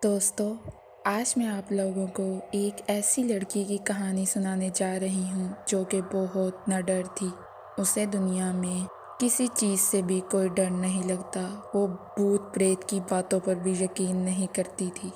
دوستو، آج میں آپ لوگوں کو ایک ایسی لڑکی کی کہانی سنانے جا رہی ہوں جو کہ بہت نہ ڈر تھی۔ اسے دنیا میں کسی چیز سے بھی کوئی ڈر نہیں لگتا۔ وہ بھوت پریت کی باتوں پر بھی یقین نہیں کرتی تھی۔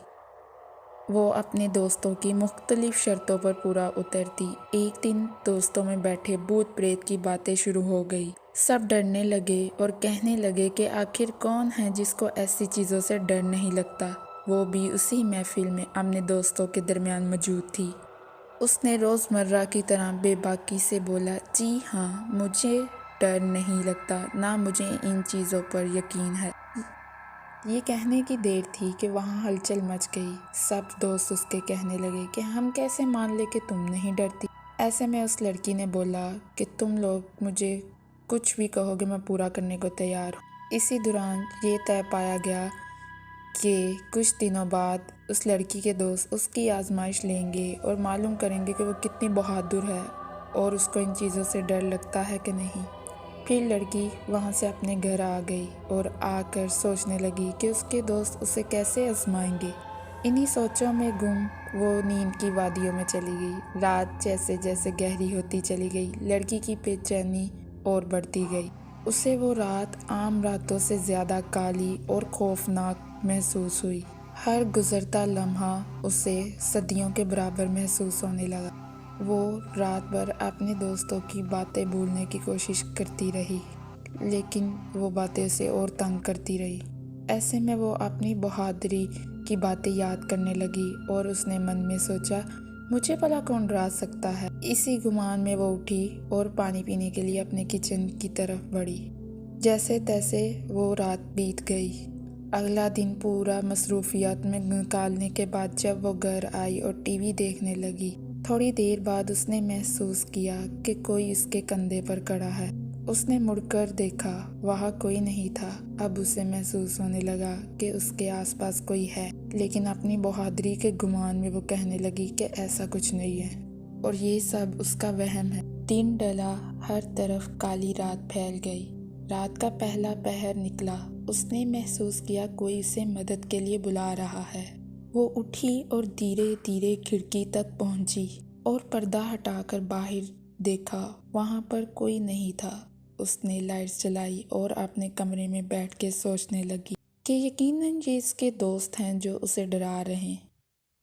وہ اپنے دوستوں کی مختلف شرطوں پر پورا اترتی۔ ایک دن دوستوں میں بیٹھے بھوت پریت کی باتیں شروع ہو گئی۔ سب ڈرنے لگے اور کہنے لگے کہ آخر کون ہے جس کو ایسی چیزوں سے ڈر نہیں لگتا۔ وہ بھی اسی محفل میں اپنے دوستوں کے درمیان موجود تھی۔ اس نے روزمرہ کی طرح بے باکی سے بولا، جی ہاں، مجھے ڈر نہیں لگتا، نہ مجھے ان چیزوں پر یقین ہے۔ یہ کہنے کی دیر تھی کہ وہاں ہلچل مچ گئی۔ سب دوست اس کے کہنے لگے کہ ہم کیسے مان لیں کہ تم نہیں ڈرتی۔ ایسے میں اس لڑکی نے بولا کہ تم لوگ مجھے کچھ بھی کہو گے، میں پورا کرنے کو تیار ہوں۔ اسی دوران یہ طے پایا گیا کہ کچھ دنوں بعد اس لڑکی کے دوست اس کی آزمائش لیں گے اور معلوم کریں گے کہ وہ کتنی بہادر ہے اور اس کو ان چیزوں سے ڈر لگتا ہے کہ نہیں۔ پھر لڑکی وہاں سے اپنے گھر آ گئی اور آ کر سوچنے لگی کہ اس کے دوست اسے کیسے آزمائیں گے۔ انہی سوچوں میں گم وہ نیند کی وادیوں میں چلی گئی۔ رات جیسے جیسے گہری ہوتی چلی گئی، لڑکی کی بے چینی اور بڑھتی گئی۔ اسے وہ رات عام راتوں سے زیادہ کالی اور خوفناک محسوس ہوئی۔ ہر گزرتا لمحہ اسے صدیوں کے برابر محسوس ہونے لگا۔ وہ رات بھر اپنے دوستوں کی باتیں بھولنے کی کوشش کرتی رہی، لیکن وہ باتیں اسے اور تنگ کرتی رہی۔ ایسے میں وہ اپنی بہادری کی باتیں یاد کرنے لگی اور اس نے من میں سوچا، مجھے بھلا کون ڈرا سکتا ہے۔ اسی گمان میں وہ اٹھی اور پانی پینے کے لیے اپنے کچن کی طرف بڑھی۔ جیسے تیسے وہ رات بیت گئی۔ اگلا دن پورا مصروفیات میں نکالنے کے بعد جب وہ گھر آئی اور ٹی وی دیکھنے لگی، تھوڑی دیر بعد اس نے محسوس کیا کہ کوئی اس کے کندھے پر کھڑا ہے۔ اس نے مڑ کر دیکھا، وہاں کوئی نہیں تھا۔ اب اسے محسوس ہونے لگا کہ اس کے آس پاس کوئی ہے، لیکن اپنی بہادری کے گمان میں وہ کہنے لگی کہ ایسا کچھ نہیں ہے اور یہ سب اس کا وہم ہے۔ دن ڈلا، ہر طرف کالی رات پھیل گئی۔ رات کا پہلا پہر نکلا۔ اس نے محسوس کیا کوئی اسے مدد کے لیے بلا رہا ہے۔ وہ اٹھی اور دھیرے دھیرے کھڑکی تک پہنچی اور پردہ ہٹا کر باہر دیکھا، وہاں پر کوئی نہیں تھا۔ اس نے لائٹس جلائی اور اپنے کمرے میں بیٹھ کے سوچنے لگی کہ یقیناً یہ اس کے دوست ہیں جو اسے ڈرا رہے ہیں۔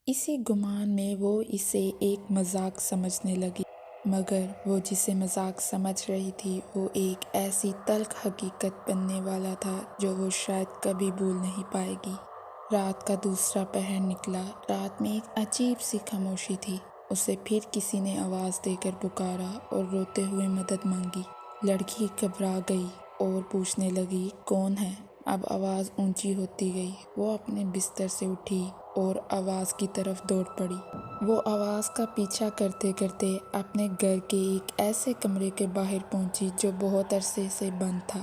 اسی گمان میں وہ اسے ایک مذاق سمجھنے لگی، مگر وہ جسے مذاق سمجھ رہی تھی وہ ایک ایسی تلخ حقیقت بننے والا تھا جو وہ شاید کبھی بھول نہیں پائے گی۔ رات کا دوسرا پہر نکلا۔ رات میں ایک عجیب سی خاموشی تھی۔ اسے پھر کسی نے آواز دے کر پکارا اور روتے ہوئے مدد مانگی۔ لڑکی گھبرا گئی اور پوچھنے لگی، کون ہے؟ اب آواز اونچی ہوتی گئی۔ وہ اپنے بستر سے اٹھی اور آواز کی طرف دوڑ پڑی۔ وہ آواز کا پیچھا کرتے کرتے اپنے گھر کے ایک ایسے کمرے کے باہر پہنچی جو بہت عرصے سے بند تھا۔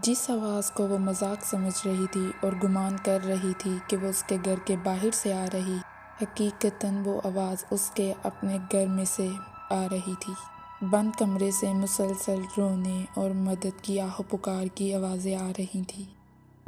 جس آواز کو وہ مذاق سمجھ رہی تھی اور گمان کر رہی تھی کہ وہ اس کے گھر کے باہر سے آ رہی، حقیقتاً وہ آواز اس کے اپنے گھر میں سے آ رہی تھی۔ بند کمرے سے مسلسل رونے اور مدد کی آہ و پکار کی آوازیں آ رہی تھیں۔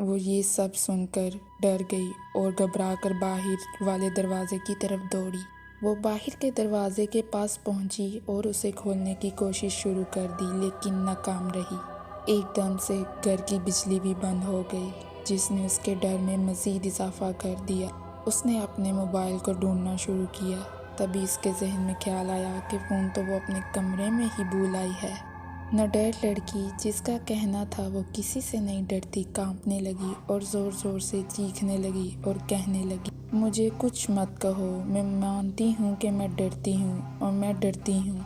وہ یہ سب سن کر ڈر گئی اور گھبرا کر باہر والے دروازے کی طرف دوڑی۔ وہ باہر کے دروازے کے پاس پہنچی اور اسے کھولنے کی کوشش شروع کر دی، لیکن ناکام رہی۔ ایک دم سے گھر کی بجلی بھی بند ہو گئی، جس نے اس کے ڈر میں مزید اضافہ کر دیا۔ اس نے اپنے موبائل کو ڈھونڈنا شروع کیا۔ تبھی اس کے ذہن میں خیال آیا کہ فون تو وہ اپنے کمرے میں ہی بھول آئی ہے۔ نہ ڈر لڑکی، جس کا کہنا تھا وہ کسی سے نہیں ڈرتی، کانپنے لگی اور زور زور سے چیخنے لگی اور کہنے لگی، مجھے کچھ مت کہو، میں مانتی ہوں کہ میں ڈرتی ہوں اور میں ڈرتی ہوں۔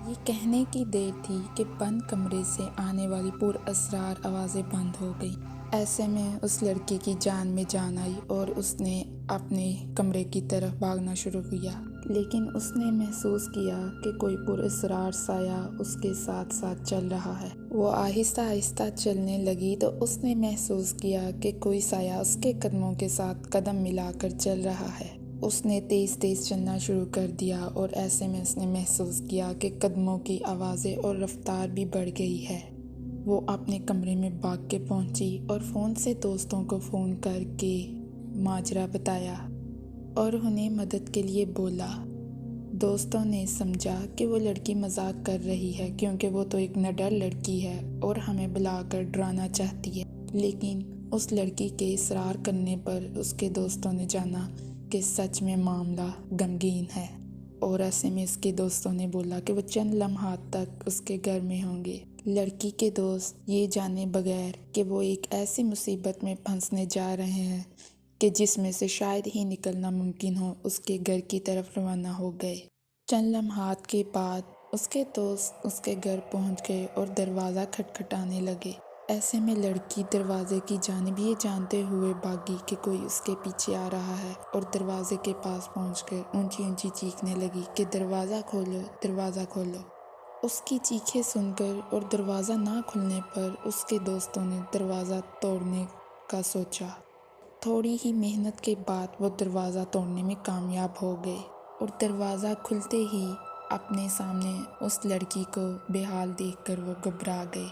یہ کہنے کی دیر تھی کہ بند کمرے سے آنے والی پراسرار آوازیں بند ہو گئیں۔ ایسے میں اس لڑکی کی جان میں جان آئی اور اس نے اپنے کمرے کی طرف بھاگنا شروع کیا، لیکن اس نے محسوس کیا کہ کوئی پراسرار سایہ اس کے ساتھ ساتھ چل رہا ہے۔ وہ آہستہ آہستہ چلنے لگی تو اس نے محسوس کیا کہ کوئی سایہ اس کے قدموں کے ساتھ قدم ملا کر چل رہا ہے۔ اس نے تیز تیز چلنا شروع کر دیا اور ایسے میں اس نے محسوس کیا کہ قدموں کی آوازیں اور رفتار بھی بڑھ گئی ہے۔ وہ اپنے کمرے میں بھاگ کے پہنچی اور فون سے دوستوں کو فون کر کے ماجرا بتایا اور انہیں مدد کے لیے بولا۔ دوستوں نے سمجھا کہ وہ لڑکی مذاق کر رہی ہے کیونکہ وہ تو ایک نڈر لڑکی ہے اور ہمیں بلا کر ڈرانا چاہتی ہے، لیکن اس لڑکی کے اصرار کرنے پر اس کے دوستوں نے جانا کہ سچ میں معاملہ غمگین ہے، اور ایسے میں اس کے دوستوں نے بولا کہ وہ چند لمحات تک اس کے گھر میں ہوں گے۔ لڑکی کے دوست یہ جانے بغیر کہ وہ ایک ایسی مصیبت میں پھنسنے جا رہے ہیں کہ جس میں سے شاید ہی نکلنا ممکن ہو، اس کے گھر کی طرف روانہ ہو گئے۔ چند لمحات کے بعد اس کے دوست اس کے گھر پہنچ گئے اور دروازہ کھٹکھٹانے لگے۔ ایسے میں لڑکی دروازے کی جانب یہ جانتے ہوئے بھاگی کہ کوئی اس کے پیچھے آ رہا ہے، اور دروازے کے پاس پہنچ کر اونچی اونچی چیخنے لگی کہ دروازہ کھولو، دروازہ کھولو۔ اس کی چیخیں سن کر اور دروازہ نہ کھلنے پر اس کے دوستوں نے دروازہ توڑنے کا سوچا۔ تھوڑی ہی محنت کے بعد وہ دروازہ توڑنے میں کامیاب ہو گئے، اور دروازہ کھلتے ہی اپنے سامنے اس لڑکی کو بے حال دیکھ کر وہ گھبرا گئے۔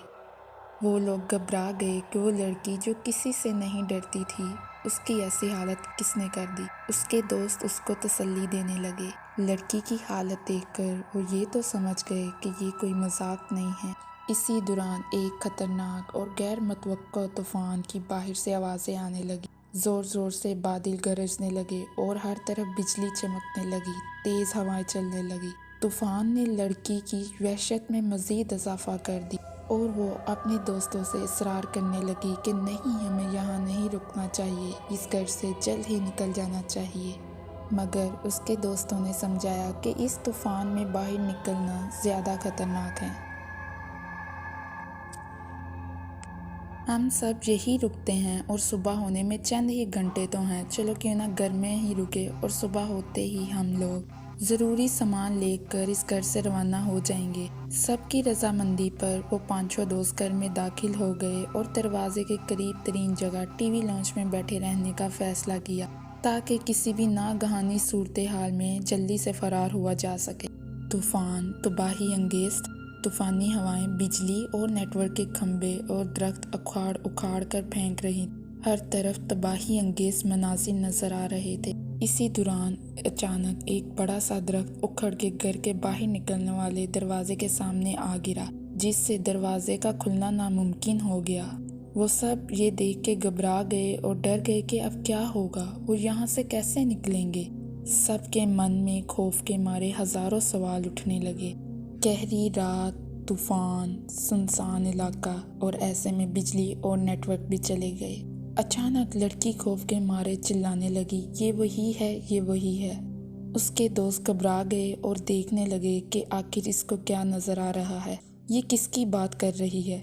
وہ لوگ گھبرا گئے کہ وہ لڑکی جو کسی سے نہیں ڈرتی تھی، اس کی ایسی حالت کس نے کر دی۔ اس کے دوست اس کو تسلی دینے لگے۔ لڑکی کی حالت دیکھ کر وہ یہ تو سمجھ گئے کہ یہ کوئی مذاق نہیں ہے۔ اسی دوران ایک خطرناک اور غیر متوقع طوفان کی باہر سے آوازیں آنے لگی۔ زور زور سے بادل گرجنے لگے اور ہر طرف بجلی چمکنے لگی، تیز ہوائیں چلنے لگی۔ طوفان نے لڑکی کی وحشت میں مزید اضافہ کر دی، اور وہ اپنے دوستوں سے اصرار کرنے لگی کہ نہیں، ہمیں یہاں نہیں رکنا چاہیے، اس گھر سے جلد ہی نکل جانا چاہیے۔ مگر اس کے دوستوں نے سمجھایا کہ اس طوفان میں باہر نکلنا زیادہ خطرناک ہے۔ ہم سب یہی رکتے ہیں اور صبح ہونے میں چند ہی گھنٹے تو ہیں، چلو کیوں نہ گھر میں ہی رکے، اور صبح ہوتے ہی ہم لوگ ضروری سامان لے کر اس گھر سے روانہ ہو جائیں گے۔ سب کی رضامندی پر وہ پانچوں دوست گھر میں داخل ہو گئے اور دروازے کے قریب ترین جگہ ٹی وی لاؤنج میں بیٹھے رہنے کا فیصلہ کیا تاکہ کسی بھی ناگہانی صورتحال میں جلدی سے فرار ہوا جا سکے۔ طوفان تباہی انگیز، طوفانی ہوائیں، بجلی اور نیٹ ورک کے کھمبے اور درخت اکھاڑ اکھاڑ کر پھینک رہی، ہر طرف تباہی انگیز مناظر نظر آ رہے تھے۔ اسی دوران اچانک ایک بڑا سا درخت اکھڑ کے گھر کے باہر نکلنے والے دروازے کے سامنے آ گرا، جس سے دروازے کا کھلنا ناممکن ہو گیا۔ وہ سب یہ دیکھ کے گھبرا گئے اور ڈر گئے کہ اب کیا ہوگا، وہ یہاں سے کیسے نکلیں گے۔ سب کے من میں خوف کے مارے ہزاروں سوال اٹھنے لگے۔ گہری رات، طوفان، سنسان علاقہ، اور ایسے میں بجلی اور نیٹ ورک بھی چلے گئے۔ اچانک لڑکی خوف کے مارے چلانے لگی، یہ وہی ہے، یہ وہی ہے۔ اس کے دوست گھبرا گئے اور دیکھنے لگے کہ آخر اس کو کیا نظر آ رہا ہے، یہ کس کی بات کر رہی ہے۔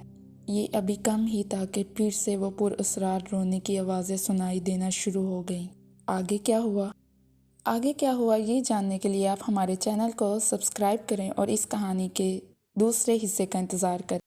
یہ ابھی کم ہی تھا کہ پھر سے وہ پراسرار رونے کی آوازیں سنائی دینا شروع ہو گئیں۔ آگے کیا ہوا یہ جاننے کے لیے آپ ہمارے چینل کو سبسکرائب کریں اور اس کہانی کے دوسرے حصے کا انتظار کریں۔